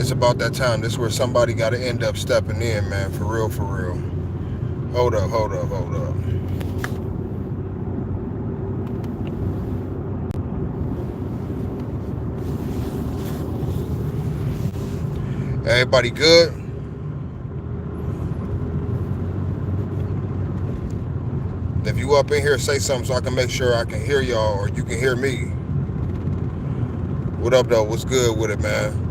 It's about that time. This is where somebody got to end up stepping in, man. For real, for real. Hold up, hold up, hold up. Everybody good? If you up in here, say something so I can make sure I can hear y'all or you can hear me. What up, though? What's good with it, man?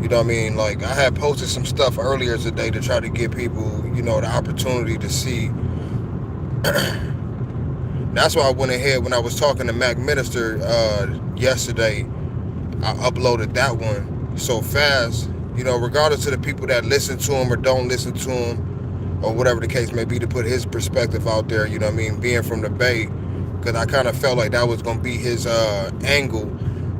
You know what I mean? Like, I had posted some stuff earlier today to try to give people, the opportunity to see. That's why I went ahead when I was talking to Mac Minister yesterday. I uploaded that one so fast, regardless of the people that listen to him or don't listen to him or whatever the case may be, to put his perspective out there, you know what I mean, being from the Bay, because I kind of felt like that was going to be his angle,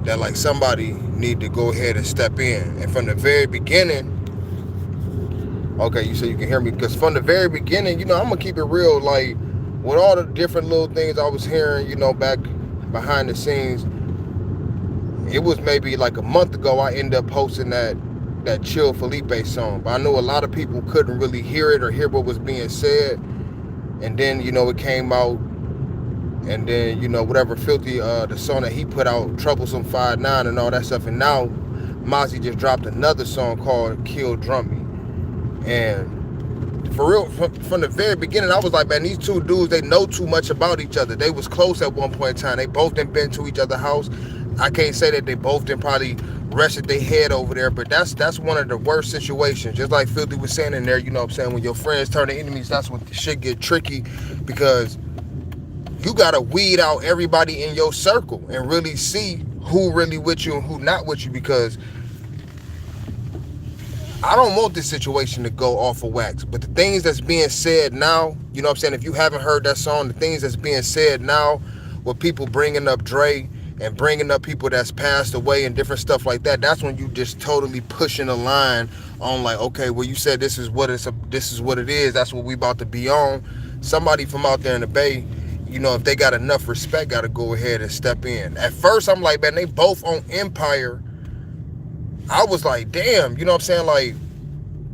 that like somebody need to go ahead and step in. And from the very beginning, okay, you say you can hear me, because from the very beginning, I'm going to keep it real, like with all the different little things I was hearing, back behind the scenes, it was maybe like a month ago I ended up posting that Chill Felipe song. But I know a lot of people couldn't really hear it or hear what was being said. And then, it came out. And then, whatever Philthy, the song that he put out, Troublesome 5'9" and all that stuff. And now Mozzy just dropped another song called Kill Drummy. And for real, from the very beginning, I was like, man, these two dudes, they know too much about each other. They was close at one point in time. They both done been to each other's house. I can't say that they both done probably rested their head over there, but that's one of the worst situations. Just like Philthy was saying in there, you know what I'm saying, when your friends turn to enemies, that's when the shit get tricky, because you gotta weed out everybody in your circle and really see who really with you and who not with you, because I don't want this situation to go off of wax. But the things that's being said now, you know what I'm saying, if you haven't heard that song, the things that's being said now with people bringing up Dre and bringing up people that's passed away and different stuff like that, that's when you just totally pushing a line on like, okay, well, you said this is what it is, that's what we about to be on. Somebody from out there in the Bay, if they got enough respect, got to go ahead and step in. At first, I'm like, man, they both on Empire. I was like, damn, you know what I'm saying? Like,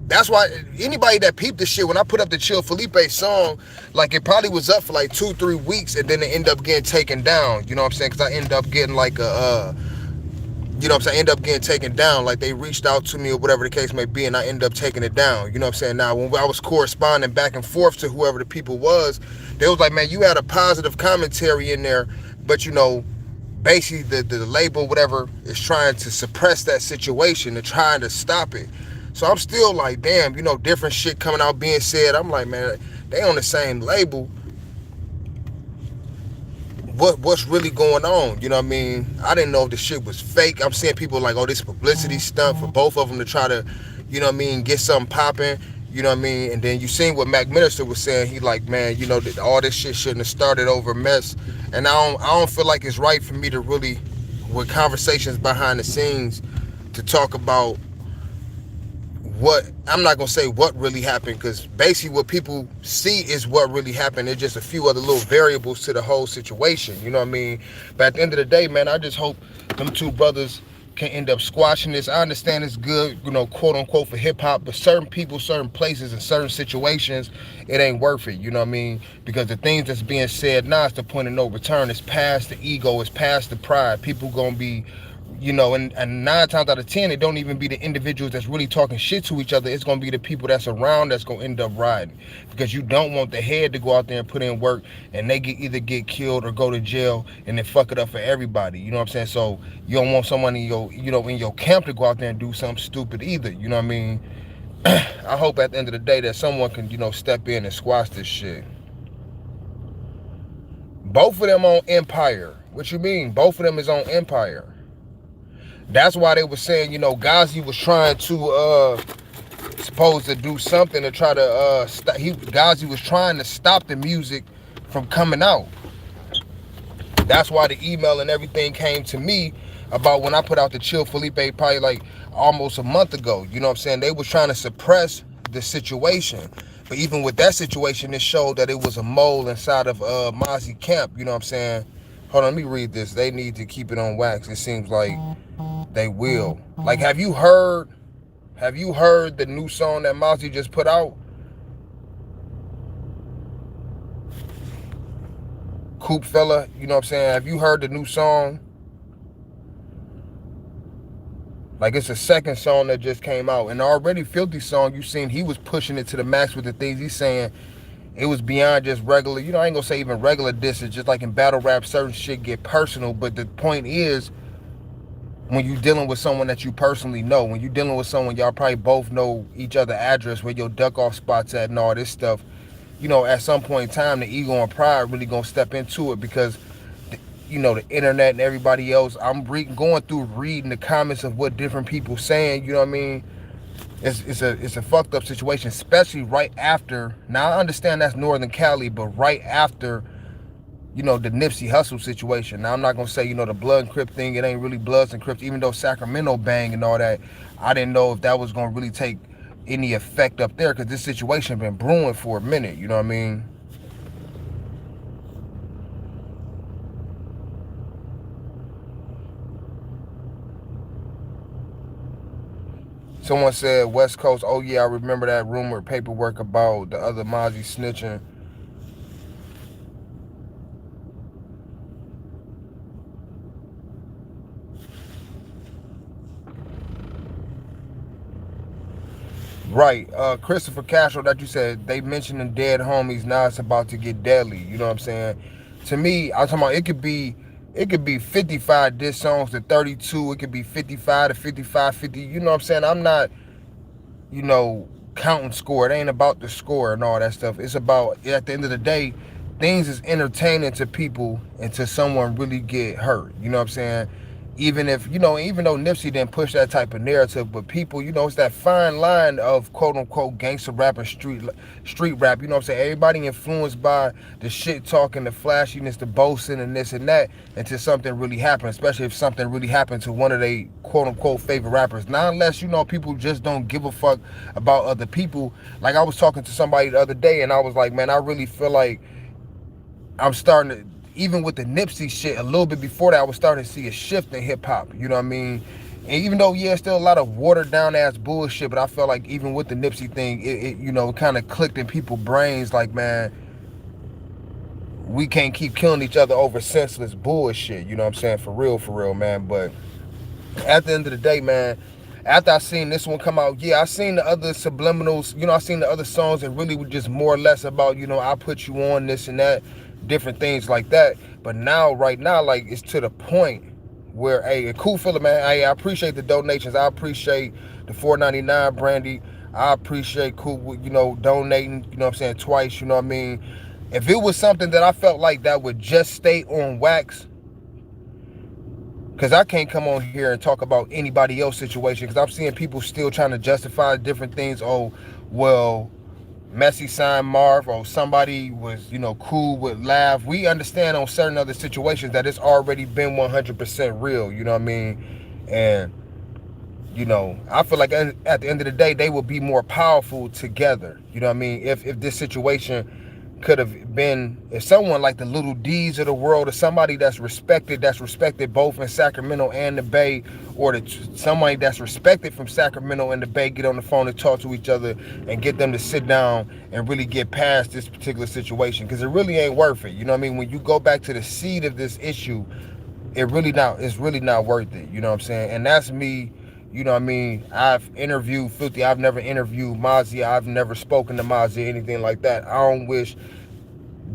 that's why anybody that peeped this shit, when I put up the Chill Felipe song, like it probably was up for like 2-3 weeks and then it ended up getting taken down. You know what I'm saying? Because I ended up getting like end up getting taken down. Like they reached out to me or whatever the case may be, and I ended up taking it down. You know what I'm saying? Now, when I was corresponding back and forth to whoever the people was, they was like, man, you had a positive commentary in there, but basically the label, whatever, is trying to suppress that situation and trying to stop it. So I'm still like, damn, different shit coming out being said. I'm like, man, they on the same label. What's really going on? You know what I mean? I didn't know if the shit was fake. I'm seeing people like, oh, this publicity stunt for both of them to try to, you know what I mean, get something popping. You know what I mean? And then you seen what Mac Minister was saying. He like, man, all this shit shouldn't have started over mess. And I don't feel like it's right for me to really, with conversations behind the scenes, to talk about what, I'm not gonna say what really happened, because basically what people see is what really happened. There's just a few other little variables to the whole situation, you know what I mean? But at the end of the day, man, I just hope them two brothers can end up squashing this. I understand it's good, quote unquote, for hip hop, but certain people, certain places, and certain situations, it ain't worth it, you know what I mean? Because the things that's being said now is the point of no return. It's past the ego, it's past the pride. People gonna be, and 9 times out of 10, it don't even be the individuals that's really talking shit to each other. It's going to be the people that's around that's going to end up riding, because you don't want the head to go out there and put in work and they either get killed or go to jail and then fuck it up for everybody. You know what I'm saying? So you don't want someone in your camp to go out there and do something stupid either. You know what I mean? I hope at the end of the day that someone can, step in and squash this shit. Both of them on Empire. What you mean? Both of them is on Empire. That's why they were saying, Ghazi was trying to, supposed to do something to try to, Ghazi was trying to stop the music from coming out. That's why the email and everything came to me about when I put out the Chill Felipe probably like almost a month ago. You know what I'm saying? They was trying to suppress the situation. But even with that situation, it showed that it was a mole inside of Mozzy camp, you know what I'm saying? Hold on, let me read this. They need to keep it on wax. It seems like they will. Like, have you heard the new song that Mozzy just put out? Coop Fella, you know what I'm saying? Have you heard the new song? Like, it's a second song that just came out. And the already Philthy song, you seen he was pushing it to the max with the things he's saying. It was beyond just regular, I ain't gonna say even regular distance, just like in battle rap, certain shit get personal. But the point is, when you're dealing with someone that you personally know, when you're dealing with someone y'all probably both know each other address, where your duck off spots at and all this stuff, at some point in time, the ego and pride really gonna step into it, because the internet and everybody else, I'm going through reading the comments of what different people saying, you know what I mean? It's a fucked up situation, especially right after. Now I understand that's Northern Cali, but right after, the Nipsey Hussle situation. Now I'm not gonna say, the blood and Crip thing, it ain't really Bloods and Crips, even though Sacramento bang and all that. I didn't know if that was gonna really take any effect up there, because this situation been brewing for a minute, you know what I mean? Someone said West Coast, oh yeah, I remember that rumor paperwork about the other Mozzy snitching. Right. Christopher Castro, that you said, they mentioned the dead homies, now it's about to get deadly. You know what I'm saying? To me, I'm talking about it could be 55 diss songs to 32. It could be 55 to 55, 50. You know what I'm saying? I'm not, counting score. It ain't about the score and all that stuff. It's about, at the end of the day, things is entertaining to people until someone really get hurt. You know what I'm saying? Even though Nipsey didn't push that type of narrative, but people, it's that fine line of quote unquote gangster rap and street rap. You know what I'm saying? Everybody influenced by the shit talking, the flashiness, the boasting, and this and that, until something really happened. Especially if something really happened to one of their quote unquote favorite rappers. Not unless people just don't give a fuck about other people. Like, I was talking to somebody the other day, and I was like, man, I really feel like I'm starting to, even with the Nipsey shit, a little bit before that, I was starting to see a shift in hip hop. You know what I mean? And even though, yeah, still a lot of watered down ass bullshit, but I felt like even with the Nipsey thing, it kind of clicked in people's brains, like, man, we can't keep killing each other over senseless bullshit. You know what I'm saying? For real, man. But at the end of the day, man, after I seen this one come out, yeah, I seen the other subliminals, I seen the other songs that really were just more or less about, I put you on this and that, different things like that. But now, right now, like, it's to the point where, hey, a cool fella, man, hey, I appreciate the donations. I appreciate the $4.99 Brandy. I appreciate cool, donating, you know what I'm saying, twice, you know what I mean? If it was something that I felt like that would just stay on wax, because I can't come on here and talk about anybody else's situation, because I'm seeing people still trying to justify different things. Oh, well, Messi signed Marv, or somebody was, cool with Lav. We understand on certain other situations that it's already been 100% real, you know what I mean? And, I feel like at the end of the day, they will be more powerful together, you know what I mean? If this situation could have been, if someone like the Little D's of the world, or somebody that's respected both in Sacramento and the Bay, or somebody that's respected from Sacramento and the Bay, get on the phone and talk to each other and get them to sit down and really get past this particular situation, because it really ain't worth it. You know what I mean? When you go back to the seed of this issue, it's really not worth it. You know what I'm saying? And that's me. You know what I mean? I've interviewed Philthy. I've never interviewed Mozzy. I've never spoken to Mozzy, anything like that. I don't wish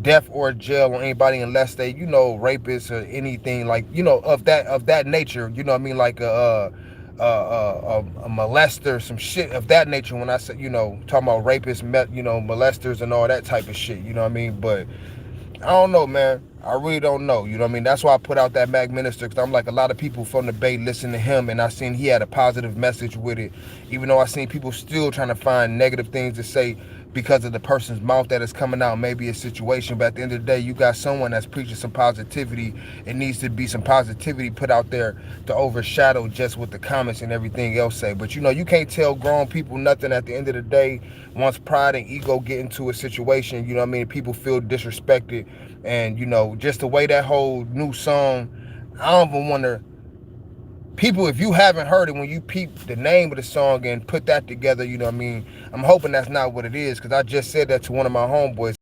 death or jail on anybody unless they, rapists or anything like, of that nature. You know what I mean? Like a molester, some shit of that nature. When I say, talking about rapists, molesters and all that type of shit. You know what I mean? But I don't know, man. I really don't know. You know what I mean? That's why I put out that Mac Minister, because I'm like, a lot of people from the Bay listen to him, and I seen he had a positive message with it. Even though I seen people still trying to find negative things to say, because of the person's mouth that is coming out, maybe a situation. But at the end of the day, you got someone that's preaching some positivity. It needs to be some positivity put out there to overshadow just what the comments and everything else say. But you can't tell grown people nothing at the end of the day. Once pride and ego get into a situation, people feel disrespected. And just the way that whole new song, I don't even wonder, people, if you haven't heard it, when you peep the name of the song and put that together, I'm hoping that's not what it is, because I just said that to one of my homeboys.